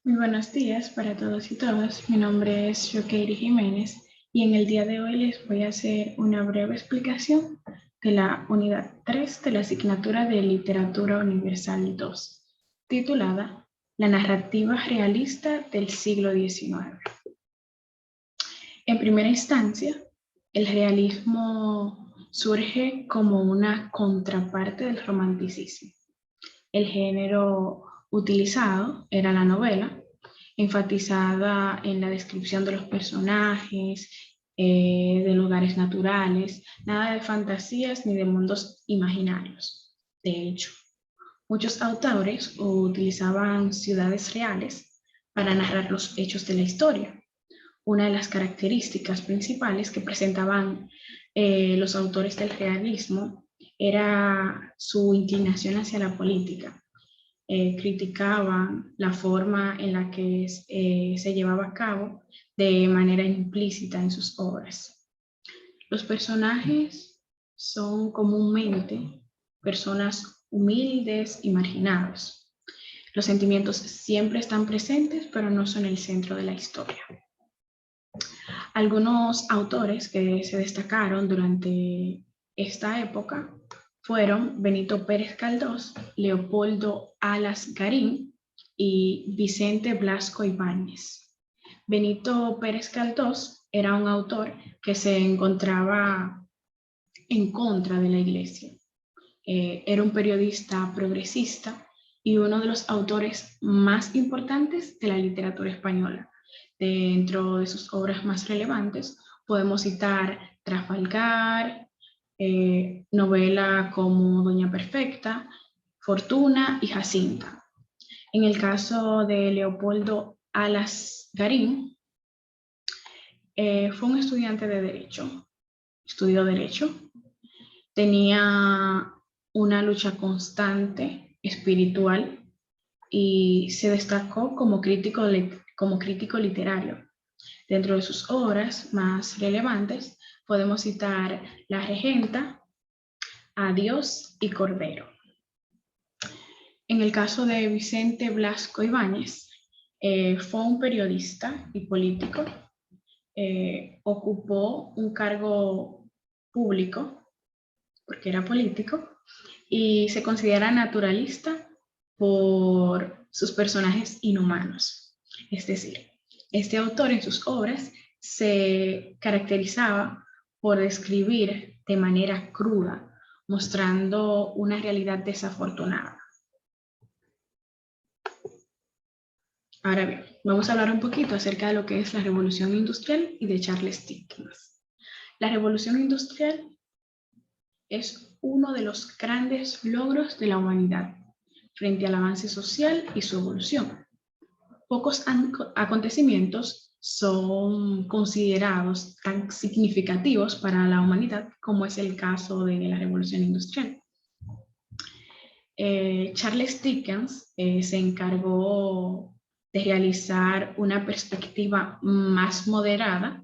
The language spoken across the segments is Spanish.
Muy buenos días para todos y todas. Mi nombre es Jokeiri Jiménez y en el día de hoy les voy a hacer una breve explicación de la unidad 3 de la asignatura de Literatura Universal 2, titulada La narrativa realista del siglo XIX. En primera instancia, el realismo surge como una contraparte del romanticismo. El género utilizado era la novela, enfatizada en la descripción de los personajes, de lugares naturales, nada de fantasías ni de mundos imaginarios. De hecho, muchos autores utilizaban ciudades reales para narrar los hechos de la historia. Una de las características principales que presentaban los autores del realismo era su inclinación hacia la política. Criticaban la forma en la que se llevaba a cabo de manera implícita en sus obras. Los personajes son comúnmente personas humildes y marginadas. Los sentimientos siempre están presentes, pero no son el centro de la historia. Algunos autores que se destacaron durante esta época fueron Benito Pérez Galdós, Leopoldo Alas Garín y Vicente Blasco Ibáñez. Benito Pérez Galdós era un autor que se encontraba en contra de la Iglesia. Era un periodista progresista y uno de los autores más importantes de la literatura española. Dentro de sus obras más relevantes podemos citar Trafalgar, novela como Doña Perfecta, Fortuna y Jacinta. En el caso de Leopoldo Alas Garín, fue un estudiante de Derecho, estudió Derecho, tenía una lucha constante espiritual y se destacó como crítico literario. Dentro de sus obras más relevantes podemos citar La Regenta, Adiós y Cordero. En el caso de Vicente Blasco Ibáñez, fue un periodista y político, ocupó un cargo público porque era político y se considera naturalista por sus personajes inhumanos. Es decir, este autor en sus obras se caracterizaba por describir de manera cruda, mostrando una realidad desafortunada. Ahora bien, vamos a hablar un poquito acerca de lo que es la Revolución Industrial y de Charles Dickens. La Revolución Industrial es uno de los grandes logros de la humanidad frente al avance social y su evolución. Pocos acontecimientos son considerados tan significativos para la humanidad como es el caso de la Revolución Industrial. Charles Dickens se encargó de realizar una perspectiva más moderada,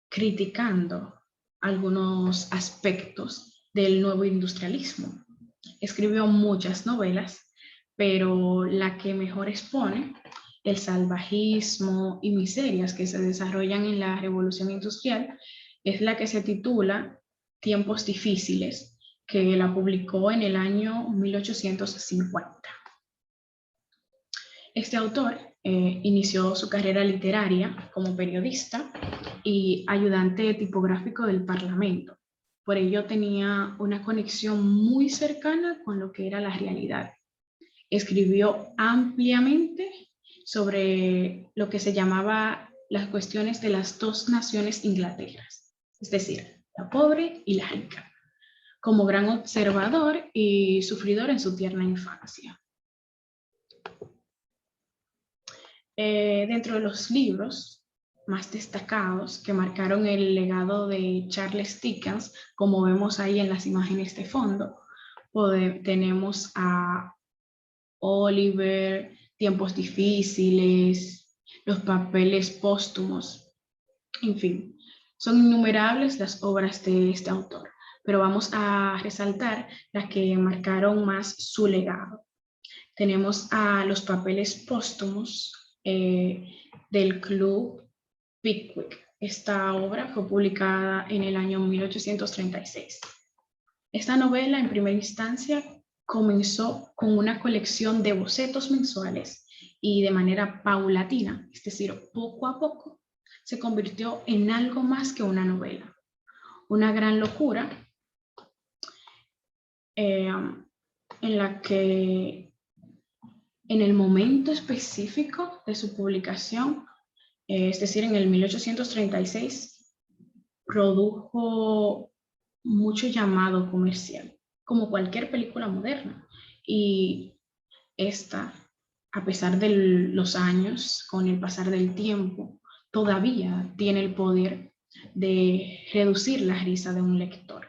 criticando algunos aspectos del nuevo industrialismo. Escribió muchas novelas, pero la que mejor expone el salvajismo y miserias que se desarrollan en la Revolución Industrial es la que se titula Tiempos difíciles, que la publicó en el año 1850. Este autor inició su carrera literaria como periodista y ayudante tipográfico del Parlamento. Por ello tenía una conexión muy cercana con lo que era la realidad. Escribió ampliamente sobre lo que se llamaba las cuestiones de las dos naciones Inglaterras, es decir, la pobre y la rica, como gran observador y sufridor en su tierna infancia. Dentro de los libros más destacados que marcaron el legado de Charles Dickens, como vemos ahí en las imágenes de fondo, tenemos a Oliver, Tiempos difíciles, Los papeles póstumos, en fin, son innumerables las obras de este autor, pero vamos a resaltar las que marcaron más su legado. Tenemos a los papeles póstumos del Club Pickwick. Esta obra fue publicada en el año 1836. Esta novela, en primera instancia, comenzó con una colección de bocetos mensuales y de manera paulatina, es decir, poco a poco, se convirtió en algo más que una novela. Una gran locura en la que en el momento específico de su publicación, es decir, en el 1836, produjo mucho llamado comercial, como cualquier película moderna. Y esta, a pesar de los años, con el pasar del tiempo, todavía tiene el poder de reducir la risa de un lector.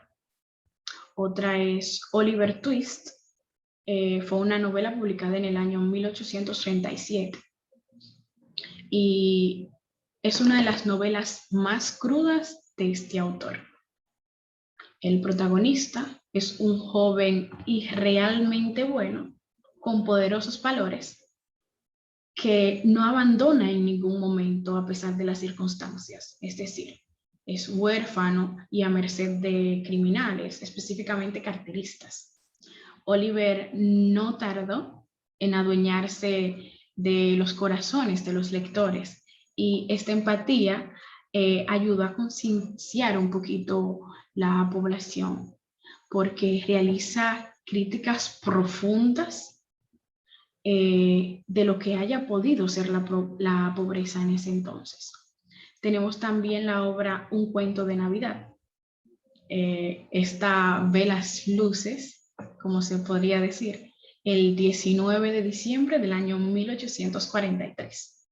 Otra es Oliver Twist. Fue una novela publicada en el año 1837 y es una de las novelas más crudas de este autor. El protagonista es un joven y realmente bueno, con poderosos valores, que no abandona en ningún momento a pesar de las circunstancias. Es decir, es huérfano y a merced de criminales, específicamente carteristas. Oliver no tardó en adueñarse de los corazones de los lectores y esta empatía ayudó a concienciar un poquito la población porque realiza críticas profundas de lo que haya podido ser la pobreza en ese entonces. Tenemos también la obra Un cuento de Navidad. Esta ve las luces, como se podría decir, el 19 de diciembre del año 1843.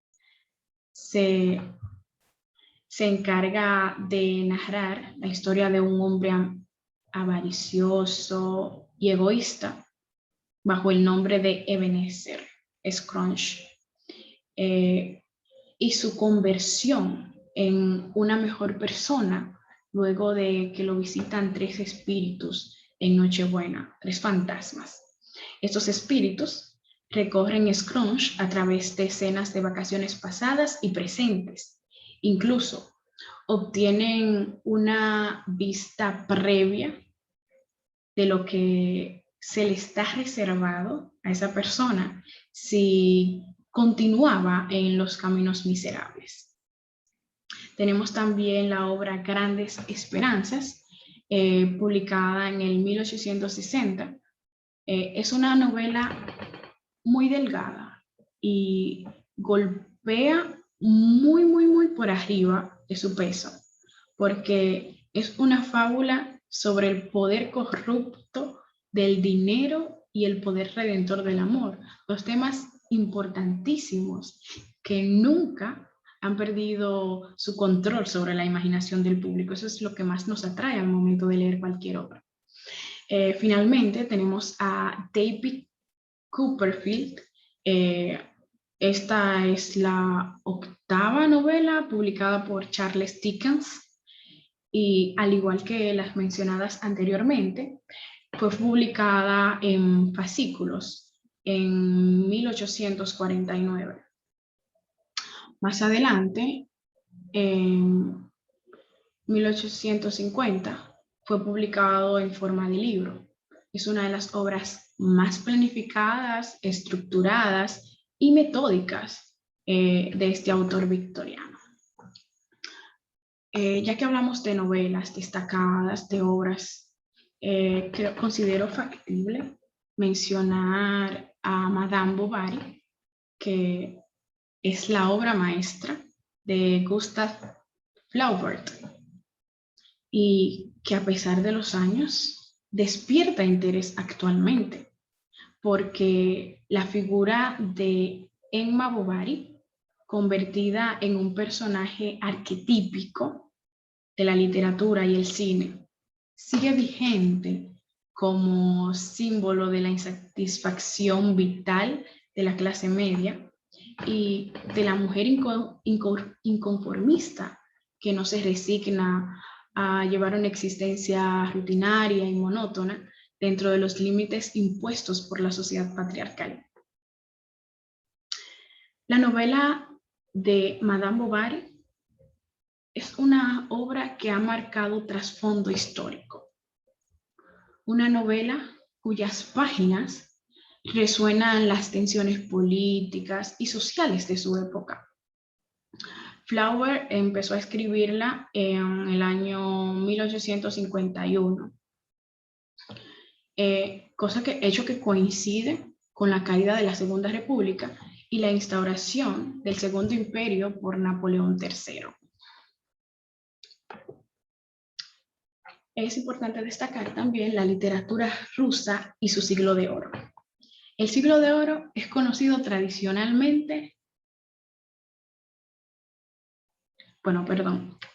Se encarga de narrar la historia de un hombre avaricioso y egoísta bajo el nombre de Ebenezer Scrooge y su conversión en una mejor persona luego de que lo visitan 3 espíritus en Nochebuena, 3 fantasmas. Estos espíritus recorren Scrooge a través de escenas de vacaciones pasadas y presentes. Incluso obtienen una vista previa de lo que se le está reservado a esa persona si continuaba en los caminos miserables. Tenemos también la obra Grandes Esperanzas, publicada en el 1860. Es una novela muy delgada y golpea muy por arriba de su peso, porque es una fábula sobre el poder corrupto del dinero y el poder redentor del amor, los temas importantísimos que nunca han perdido su control sobre la imaginación del público. Eso es lo que más nos atrae al momento de leer cualquier obra. Finalmente tenemos a David Copperfield. Esta es la 8ª novela publicada por Charles Dickens y al igual que las mencionadas anteriormente, fue publicada en fascículos en 1849. Más adelante, en 1850, fue publicado en forma de libro. Es una de las obras más planificadas, estructuradas y metódicas de este autor victoriano. Ya que hablamos de novelas destacadas, de obras, considero factible mencionar a Madame Bovary, que es la obra maestra de Gustave Flaubert y que a pesar de los años despierta interés actualmente, porque la figura de Emma Bovary, convertida en un personaje arquetípico de la literatura y el cine, sigue vigente como símbolo de la insatisfacción vital de la clase media y de la mujer inconformista que no se resigna a llevar una existencia rutinaria y monótona dentro de los límites impuestos por la sociedad patriarcal. La novela de Madame Bovary es una obra que ha marcado trasfondo histórico. Una novela cuyas páginas resuenan las tensiones políticas y sociales de su época. Flaubert empezó a escribirla en el año 1851, hecho que coincide con la caída de la Segunda República y la instauración del Segundo Imperio por Napoleón III. Es importante destacar también la literatura rusa y su siglo de oro. El siglo de oro es conocido tradicionalmente,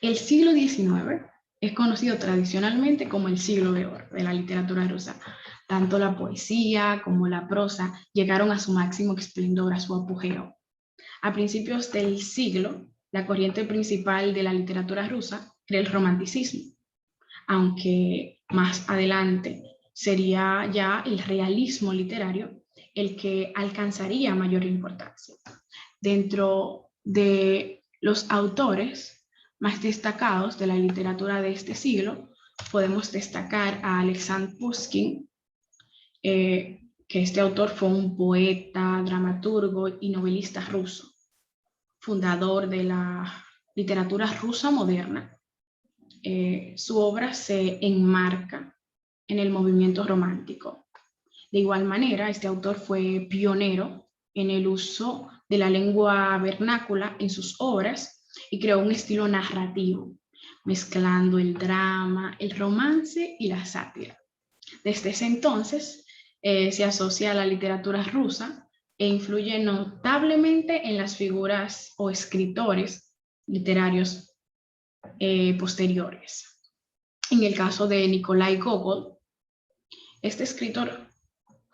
el siglo XIX es conocido tradicionalmente como el siglo de oro de la literatura rusa. Tanto la poesía como la prosa llegaron a su máximo esplendor, a su apogeo. A principios del siglo, la corriente principal de la literatura rusa era el romanticismo, aunque más adelante sería ya el realismo literario el que alcanzaría mayor importancia. Dentro de los autores más destacados de la literatura de este siglo, podemos destacar a Alexander Pushkin, que este autor fue un poeta, dramaturgo y novelista ruso, fundador de la literatura rusa moderna. Su obra se enmarca en el movimiento romántico. De igual manera, este autor fue pionero en el uso de la lengua vernácula en sus obras y creó un estilo narrativo, mezclando el drama, el romance y la sátira. Desde ese entonces se asocia a la literatura rusa e influye notablemente en las figuras o escritores literarios posteriores. En el caso de Nikolai Gogol, este escritor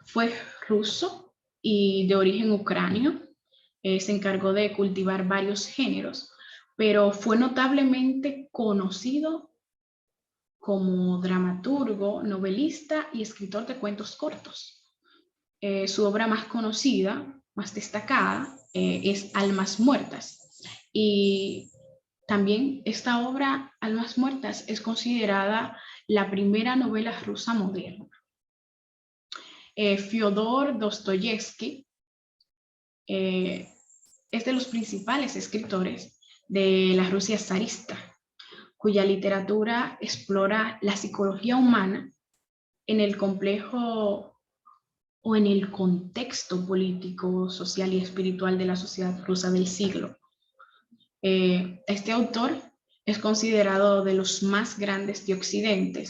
fue ruso y de origen ucranio. Se encargó de cultivar varios géneros, pero fue notablemente conocido como dramaturgo, novelista y escritor de cuentos cortos. Su obra más conocida, más destacada, es Almas Muertas. Y también esta obra, Almas Muertas, es considerada la primera novela rusa moderna. Fyodor Dostoyevsky es de los principales escritores de la Rusia zarista, cuya literatura explora la psicología humana en el complejo o en el contexto político, social y espiritual de la sociedad rusa del siglo. Este autor es considerado de los más grandes de Occidente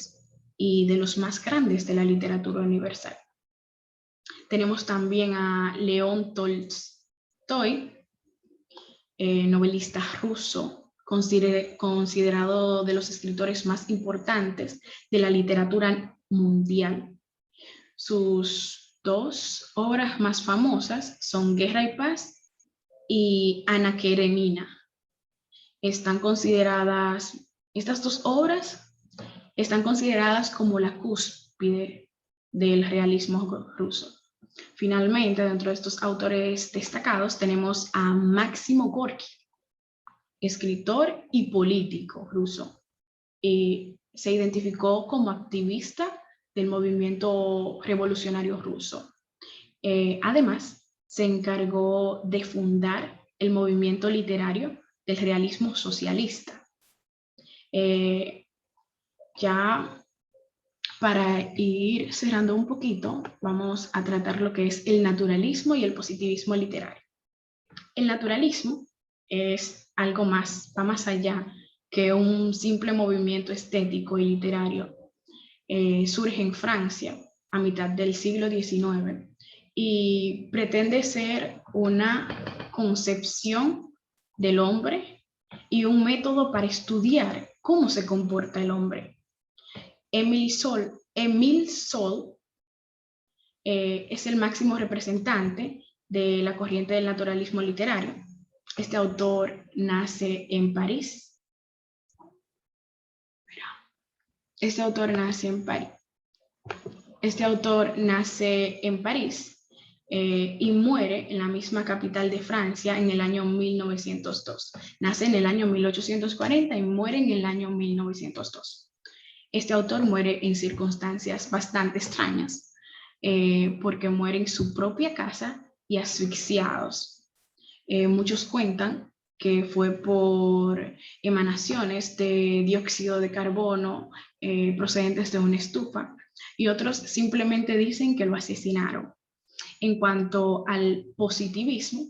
y de los más grandes de la literatura universal. Tenemos también a León Tolstói, novelista ruso, considerado de los escritores más importantes de la literatura mundial. Sus dos obras más famosas son Guerra y Paz y Ana Karenina. Estas dos obras están consideradas como la cúspide del realismo ruso. Finalmente, dentro de estos autores destacados tenemos a Máximo Gorki, escritor y político ruso. Se identificó como activista del movimiento revolucionario ruso. Además, se encargó de fundar el movimiento literario del realismo socialista. Ya para ir cerrando un poquito, vamos a tratar lo que es el naturalismo y el positivismo literario. El naturalismo es algo más, va más allá que un simple movimiento estético y literario. Surge en Francia a mitad del siglo XIX y pretende ser una concepción del hombre y un método para estudiar cómo se comporta el hombre. Émile Zola es el máximo representante de la corriente del naturalismo literario. Este autor nace en París. Este autor nace en París. y muere en la misma capital de Francia en el año 1902. Nace en el año 1840 y muere en el año 1902. Este autor muere en circunstancias bastante extrañas, porque muere en su propia casa y asfixiados. Muchos cuentan que fue por emanaciones de dióxido de carbono procedentes de una estufa, y otros simplemente dicen que lo asesinaron. En cuanto al positivismo,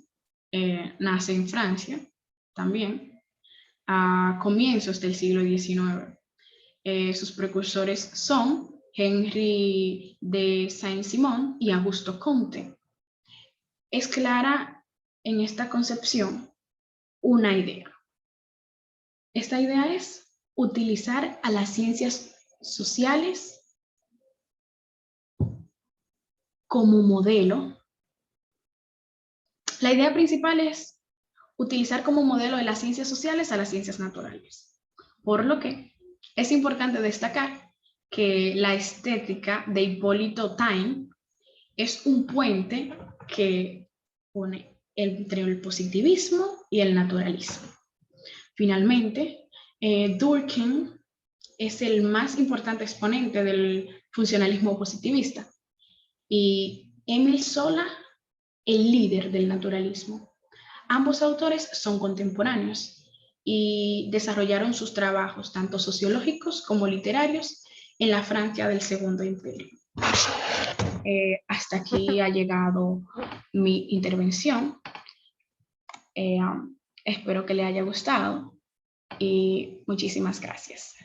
nace en Francia también a comienzos del siglo XIX. Sus precursores son Henri de Saint-Simon y Augusto Comte. Es clara en esta concepción una idea. Esta idea es utilizar a las ciencias sociales como modelo. La idea principal es utilizar como modelo de las ciencias sociales a las ciencias naturales. Por lo que es importante destacar que la estética de Hipólito Taine es un puente que une entre el positivismo y el naturalismo. Finalmente, Durkheim es el más importante exponente del funcionalismo positivista y Émile Zola el líder del naturalismo. Ambos autores son contemporáneos y desarrollaron sus trabajos, tanto sociológicos como literarios, en la Francia del Segundo Imperio. Hasta aquí ha llegado mi intervención. Espero que le haya gustado y muchísimas gracias.